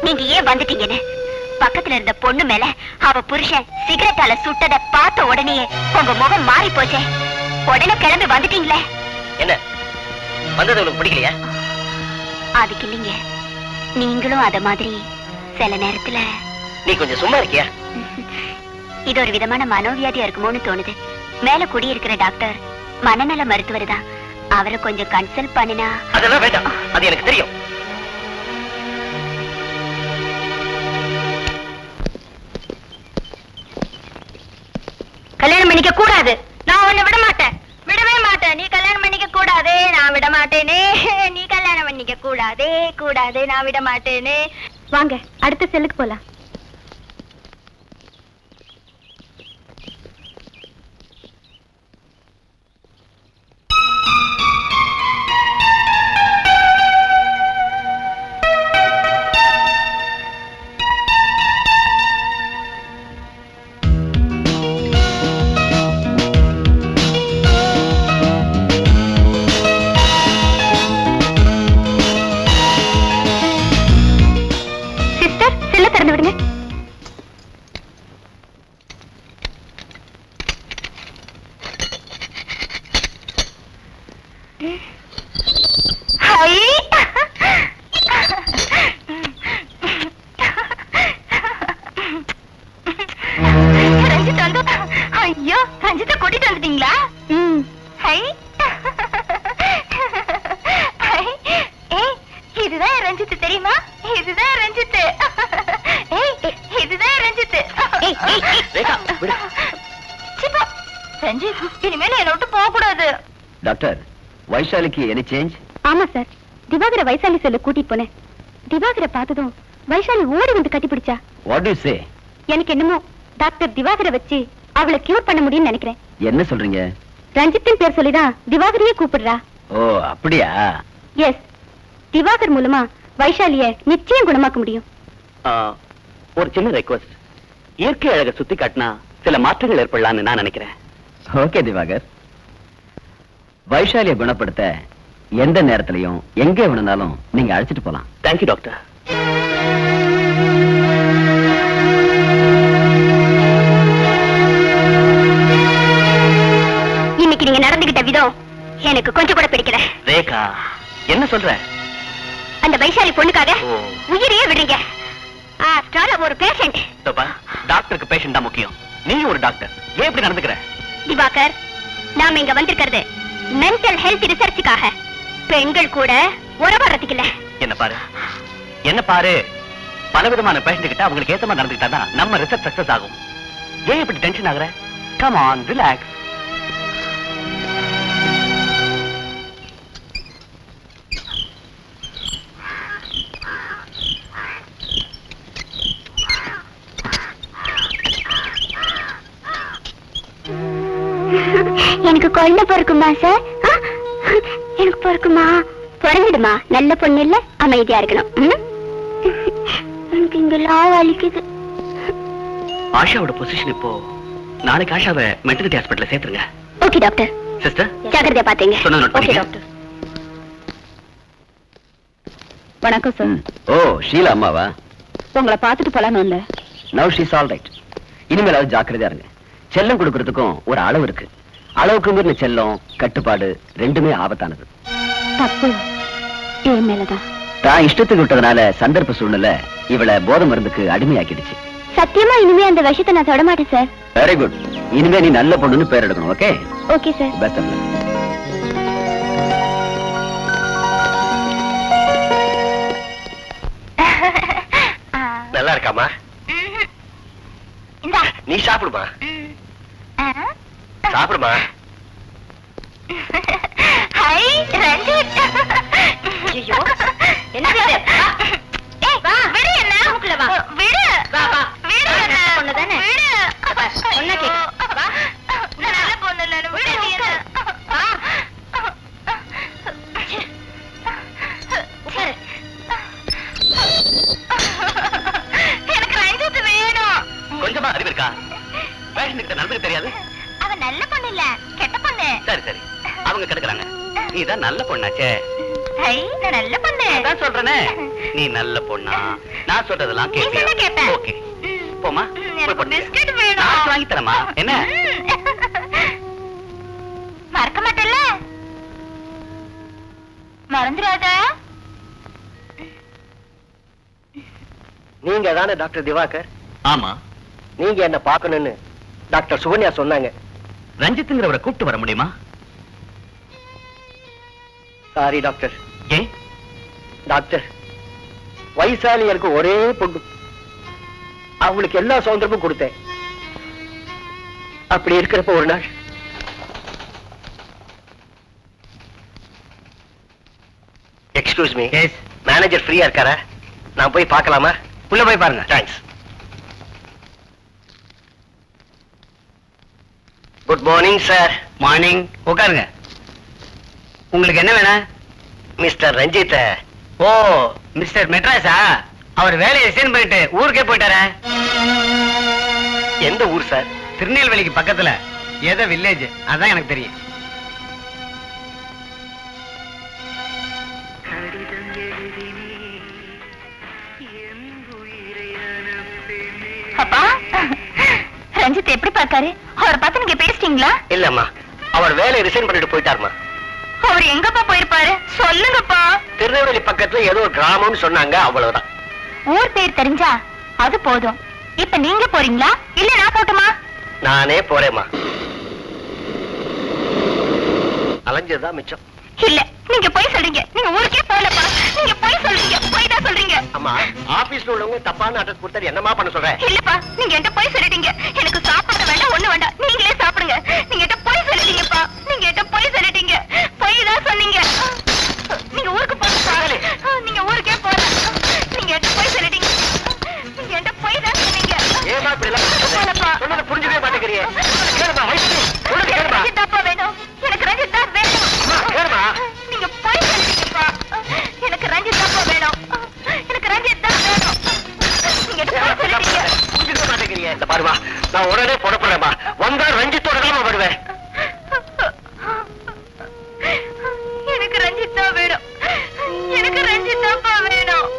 நீங்க ஏன் வந்துட்டீங்கன்னு. பக்கத்துல இருந்த பொண்ணு மேல அவ புருஷன் சிகரெட்டால சுட்டத பார்த்த உடனே உங்க முகம் மாறி போச்சே. உடனே கிளம்பி வந்துட்டீங்களே. என்ன வந்தது உங்களுக்கு பிடிக்கலையா? அதுக்கு இல்லைங்க, நீங்களும் அத மாதிரி சில நேரத்துல. நீ கொஞ்சம் சும்மா இருக்கியா? இது ஒரு விதமான மனோவியாதியா இருக்குமோன்னு தோணுது. மேல குடியிருக்கிற டாக்டர் மனநல மருத்துவர் தான். அவரை கொஞ்சம் கன்சல்ட் பண்ணினா. அதெல்லாம் வேண்டாம், அது எனக்கு தெரியும். கல்யாணம் பண்ணிக்க கூடாது. நான் உன்னை விட மாட்டேன், விடவே மாட்டேன். நீ கல்யாணம் பண்ணிக்க கூடாது, நான் விட மாட்டேனே. நீ கல்யாணம் பண்ணிக்க கூடாதே, கூடாது, நான் விட மாட்டேனே. வாங்க அடுத்த செல்லுக்கு போலாம். ஐயோ, ரஞ்சிதா கூட்டிட்டு வந்துட்டீங்களா? இதுதான் ரஞ்சித் தெரியுமா? இதுதான் ரஞ்சித். இதுதான் ரஞ்சித். ரஞ்சித், இனிமேல் என்ன விட்டு போக கூடாது. டாக்டர், வைஷாலிக்கு எனி சேஞ்ச்? ஆமா சார், திவாகர வைஷாலி செல்ல கூட்டிட்டு போனேன். திவாகரை பார்த்ததும் வைஷாலி ஓடி வந்து கட்டி பிடிச்சா. What to you say? எனக்கு என்னமோ டாக்டர் திவாகரை வச்சு அவளை கியூர் பண்ண முடியும்னு நினைக்கிறேன். என்ன சொல்றீங்க? ரஞ்சித்தின் பேர் சொல்லிதான் திவாகரையே கூப்பிடுறா. ஓ அப்படியா? எஸ், திவாகர் மூலமா வைஷாலிய நிச்சயம் குணமாக்க முடியும். ஒரு சின்ன ரெக்வெஸ்ட், இயற்கை அழகை சுத்தி காட்டினா சில மாற்றங்கள் ஏற்படலாம்னு நான் நினைக்கிறேன். ஓகே திவாகர், வைஷாலியை குணப்படுத்த எந்த நேரத்திலையும் எங்க வேணும்னாலும் நீங்க அழைச்சிட்டு போலாம். Thank you doctor. இன்னைக்கு நீங்க நடந்துகிட்ட விதம் எனக்கு கொஞ்சம் கூட பிடிக்கல. ரேகா, என்ன சொல்ற? அந்த வைஷாலி பொண்ணுக்காக உயிரையே விடுறீங்க. ஒரு பேஷண்ட். டாக்டருக்கு பேஷண்ட் தான் முக்கியம். நீ ஒரு டாக்டர், ஏன் இப்படி நடந்துக்கிற? திவாகர், நாம இங்க வந்திருக்கிறது மென்டல் ஹெல்த் ரிசர்ச்சுக்காக. பெண்கள் கூட உறவாடுறதுக்கு இல்ல. என்ன பாரு, பலவிதமான பேஷண்ட் கிட்ட அவங்களுக்கு ஏத்தமா நடந்துக்கிட்டா நம்ம ரிசர்ச் சக்சஸ் ஆகும். ஏன் இப்படி டென்ஷன் ஆகுற? Come on, relax. எனக்கு குழந்தை பிறக்குமா சார்? எனக்கு பிறக்குமா? பிறந்துடுமா. நல்ல பொண்ணு இல்ல, அமைதியா இருக்கணும். எனக்கு இங்கெல்லாம் வலிக்குது. ஆஷாவோட பொசிஷன் இப்போ. நாளைக்கு ஆஷாவை மெட்டர்னிட்டி ஹாஸ்பிடல்ல சேர்த்துருங்க. Okay doctor. சிஸ்டர், ஜாக்கிரதையா பாத்தீங்க. Okay doctor. வணக்கம் சார். ஓ, ஷீலா அம்மாவா? உங்களை பார்த்துட்டு போலான்னு வந்தேன். Now she is all right. இனிமேல் ஜாக்கிரதையா இருங்க. செல்லம் கொடுக்கறதுக்கும் ஒரு அளவு இருக்கு. அளவுக்கு மீறின செல்லம், கட்டுப்பாடு ரெண்டுமே ஆபத்தானது. தப்பு என் மேலதான். தான் இஷ்டத்துக்கு விட்டதுனால சந்தர்ப்ப சூழ்நிலை இவளை போதை மருந்துக்கு அடிமையாக்கிடுச்சு. சத்தியமா இனிமே அந்த விஷயத்தை நான் தொட மாட்டேன் சார். Very good. இனிமே நீ நல்ல பொண்ணுன்னு பேர் எடுக்கணும். Okay? Okay sir. Best of luck. நல்லா இருக்காமா? நீ சாப்பிடுமா? சாப்பிடுமா? ஹாய் ரஞ்சித். ஐயோ, என்ன இது? ஏய் வா, விடு என்ன? மூக்குல வா. விடு. வா வா. விடு என்ன? பொண்ணுதானே? விடு. பொண்ணு கேக்கு. வா. நான் நல்ல பொண்ணு இல்ல. விடு நீ என்ன? வா. சரி. எனக்கு ரஞ்சித் வேணும். கொஞ்சமா அறிவு இருக்கா? பேஷண்ட் கிட்ட நடந்துக்க தெரியாது? அவ நல்ல பொண்ணு இல்ல, கெட்ட பொண்ணு. சரி சரி, அவங்க கெடுக்கறாங்க. நீதான் நல்ல பொண்ணாச்சே. நான் நல்ல பொண்ணு. அதான் சொல்றேனே, நீ நல்ல பொண்ணா? நான் சொல்றதெல்லாம் நீ சொன்னா கேட்பேன். ஓகே, போமா. எனக்கு பிஸ்கட் வேணும். நான் வாங்கி தரமா? என்ன மறக்க மாட்டேல்ல? மறந்துடாத. நீங்க தானே டாக்டர் திவாகர்? ஆமா. நீங்க என்ன பார்க்கணும்னு டாக்டர் சுகன்யா சொன்னாங்க. ரஞ்சித்ங்கிறவரை கூப்பிட்டு வர முடியுமா? Sorry doctor. ஏன் டாக்டர், வயசாலியருக்கு ஒரே பொண்ணு, அவங்களுக்கு எல்லா சுதந்திரமும் கொடுத்தேன். அப்படி இருக்கிறப்ப ஒரு நாள் எக்ஸ்கியூஸ் மீ, மேனேஜர் ஃப்ரீயா இருக்காரா? நான் போய் பார்க்கலாமா? உள்ள போய் பாருங்க. Thanks. Good morning sir. Morning. உட்காருங்க. உங்களுக்கு என்ன வேணும்? மிஸ்டர் ரஞ்சித். ஓ, மிஸ்டர் மெட்ராஸா? அவர் வேலையை ரிசைன் பண்ணிட்டு ஊருக்கே போயிட்டாரே. எந்த ஊர் சார்? திருநெல்வேலிக்கு பக்கத்துல ஏதோ வில்லேஜ், அதான் எனக்கு தெரியும். அப்பா, ரஞ்சித் எப்படி பார்த்தாரு? அவரை பார்த்து நீங்க பேசிட்டீங்களா? இல்லம்மா, அவர் வேலையை ரிசைன் பண்ணிட்டு போயிட்டாருமா. அவர் எங்கப்பா போயிருப்பாரு? சொல்லுங்கப்பா. திருநெல்வேலி பக்கத்துல ஏதோ ஒரு கிராமம்னு சொன்னாங்க, அவ்வளவுதான். ஊர் பேர் தெரிஞ்சா அது போதும். இப்ப நீங்க போறீங்களா இல்ல நான் போட்டுமா? நானே போறேம்மா. அலைஞ்சதுதான் மிச்சம். இல்ல, நீங்க போய் சொல்றீங்க. நீங்க ஊருக்கே போலப்பா. நீங்க போய் சொல்றீங்க. போய் தான் சொல்றீங்க. அம்மா, ஆபீஸ்ல உள்ளவங்க தப்பான அட்ரஸ் கொடுத்தாரு, என்னமா பண்ண சொல்றேன்? இல்லப்பா, நீங்க என்கிட்ட போய் சொல்லிட்டீங்க. எனக்கு சாப்பிட வேண்டாம், ஒண்ணு வேண்டாம். நீங்களே சாப்பிடுங்க. நீங்க என்கிட்ட போய் சொல்லிட்டீங்கப்பா. நீங்க என்கிட்ட போய் சொல்லிட்டீங்க. போய் தான் சொன்னீங்க. நீங்க ஊருக்கு போறீங்க. நீங்க ஊருக்கே போற. நீங்க என்கிட்ட போய் சொல்லிட்டீங்க. நீங்க என்கிட்ட போய் தான் சொன்னீங்க. ஏமா இப்படி எல்லாம் சொன்னதை புரிஞ்சுக்கவே மாட்டேங்கிறியே? கேளுமா, வயசு சொல்லுங்க, கேளுமா. ரஞ்சித் தாப்பா வேணும். எனக்கு ரஞ்சித் தான் வேணும். கேளுமா. நீங்க போய் சொல்லிட்டீங்கப்பா. எனக்கு ரஞ்சித் தாப்பா வேணும். எனக்கு ரஞ்சித் தான் வேணும். நீங்க என்கிட்ட போய் சொல்லிட்டீங்க. புரிஞ்சுக்க மாட்டேங்கிறியே? இந்த பாருமா, நான் உடனே புறப்படுறேன்மா. வந்தா ரஞ்சித்தோட தான் வருவேன். எனக்கு ரஞ்சித் தான் வேணும். எனக்கு ரஞ்சித் தாப்பா வேணும்.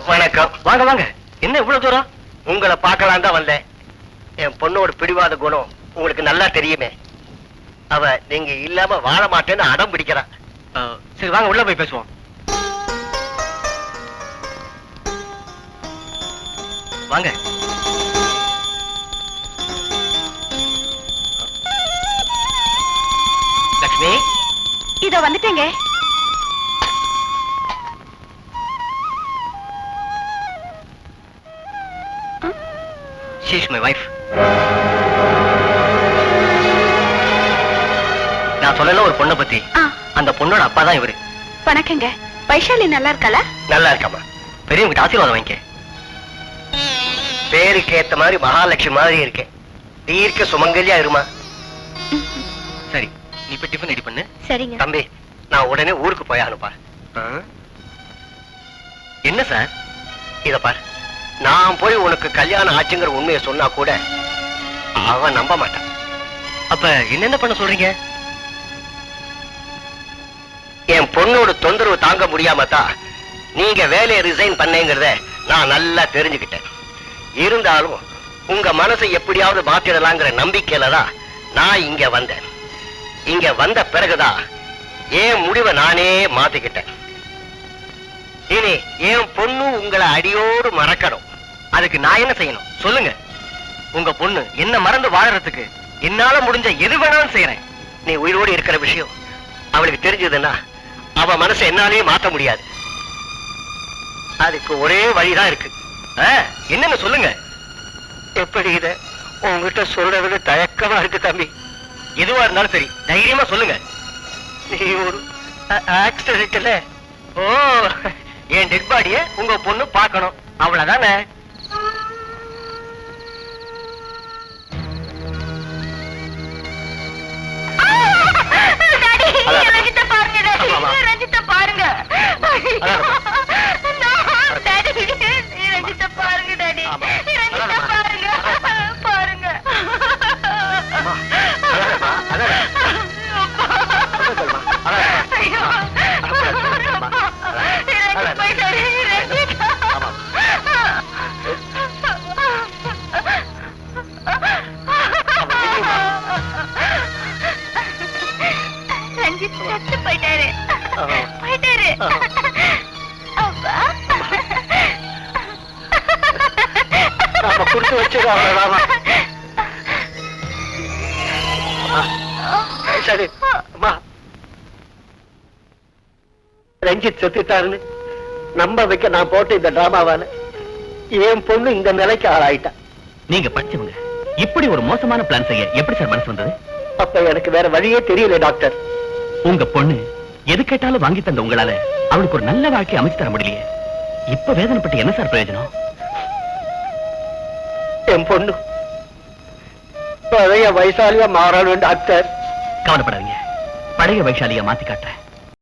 வணக்கம். வாங்க வாங்க. என்ன இவ்வளவு தூரம்? உங்களை பார்க்கலாம் தான் வந்தேன். என் பொண்ணோட பிடிவாத குணம் உங்களுக்கு நல்லா தெரியுமே. அவ நீங்க இல்லாம வாழ மாட்டேன்னு அடம் பிடிக்கிறான். சரி வாங்க, உள்ள போய் பேசுவோம். வாங்க. லட்சுமி, இதோ வந்துட்டேங்க. she is my wife. நான் சொல்லல ஒரு பொண்ணை பத்தி. அந்த பொண்ணோட அப்பா தான் இவரு. வணக்கங்க. வைஷாலி நல்லா இருக்காளா? நல்லா இருக்காமா. பெரியவங்கிட்ட ஆசீர்வாதம் வாங்கிக்க. பேருக்கு ஏத்த மாதிரி மகாலட்சுமி மாதிரி இருக்கேன். தீர்க்க சுமங்கலியா இருமா. சரி, நீ இப்ப டிஃபன் ரெடி பண்ணு. சரிங்க. தம்பி, நான் உடனே ஊருக்கு போய் அனுப்பா. என்ன சார்? இத பாரு, நான் போய் உனக்கு கல்யாணம் ஆச்சுங்கிற உண்மையை சொன்னா கூட அவன் நம்ப மாட்டான். அப்ப என்னென்ன பண்ண சொல்றீங்க? என் பொண்ணோட தொந்தரவு தாங்க முடியாம தான் நீங்க வேலையை ரிசைன் பண்ணேங்கிறத நான் நல்லா தெரிஞ்சுக்கிட்டேன். இருந்தாலும் உங்க மனசை எப்படியாவது மாத்திடலாங்கிற நம்பிக்கையில தான் நான் இங்க வந்தேன். இங்க வந்த பிறகுதான் என் முடிவை நானே மாத்திக்கிட்டேன். இனி என் பொண்ணு உங்களை அடியோடு மறக்கணும். அதுக்கு நான் என்ன செய்யணும் சொல்லுங்க. உங்க பொண்ணு என்ன மறந்து வாழறதுக்கு என்னால முடிஞ்ச எது வேணாலும் செய்யறேன். நீ உயிரோடு இருக்கிற விஷயம் அவளுக்கு தெரிஞ்சதுன்னா அவ மனசை என்னாலேயே மாத்த முடியாது. அதுக்கு ஒரே வழிதான் இருக்கு. என்னன்னு சொல்லுங்க. எப்படி இத உங்ககிட்ட சொல்றதுக்கு தயக்கமா இருக்கு தம்பி. எதுவா இருந்தாலும் சரி, தைரியமா சொல்லுங்க. நீ ஒரு ஆக்சிடென்ட்ல ஓ, என் டெட் பாடிய உங்க பொண்ணு பார்க்கணும், அவ்வளவுதானே? ரஞ்சித்த பாருங்க. ஆமா. ரஞ்சித்த பாருங்க. அதான். டாடி ரஞ்சித்த பாருங்க டாடி ஆமா. ரஞ்சித்த பாருங்க பாருங்க ஐயோ ரஞ்சித் போயிட்டாரு ரஞ்சித் ரஞ்சித் செத்து போயிட்டாரு போயிட்டாரு அப்பா நாம கொடுத்து வச்சது அவ்வளவுதாமா. சரி அம்மா, ரஞ்சித் செத்துட்டாருன்னு நம்ப வைக்க நான் போட்ட இந்த டிராமாவால என் பொண்ணு இந்த நிலைக்கு ஆளாயிட்டா. நீங்க படிச்சவங்க இப்படி ஒரு மோசமான பிளான் செய்ய எப்படி சார் மனசு வந்தது? அப்ப எனக்கு வேற வழியே தெரியல டாக்டர். உங்க பொண்ணு எது கேட்டாலும் வாங்கி தந்த உங்களால அவளுக்கு ஒரு நல்ல வாழ்க்கை அமைச்சு தர முடியலையே. இப்ப வேதனைப்பட்டு என்ன சார் பிரயோஜனம்? என் பொண்ணு பழைய வயசாலியா மாறணும் டாக்டர். கவலைப்படாதீங்க, பழைய வைஷாலியா மாத்தி காட்டுறேன்.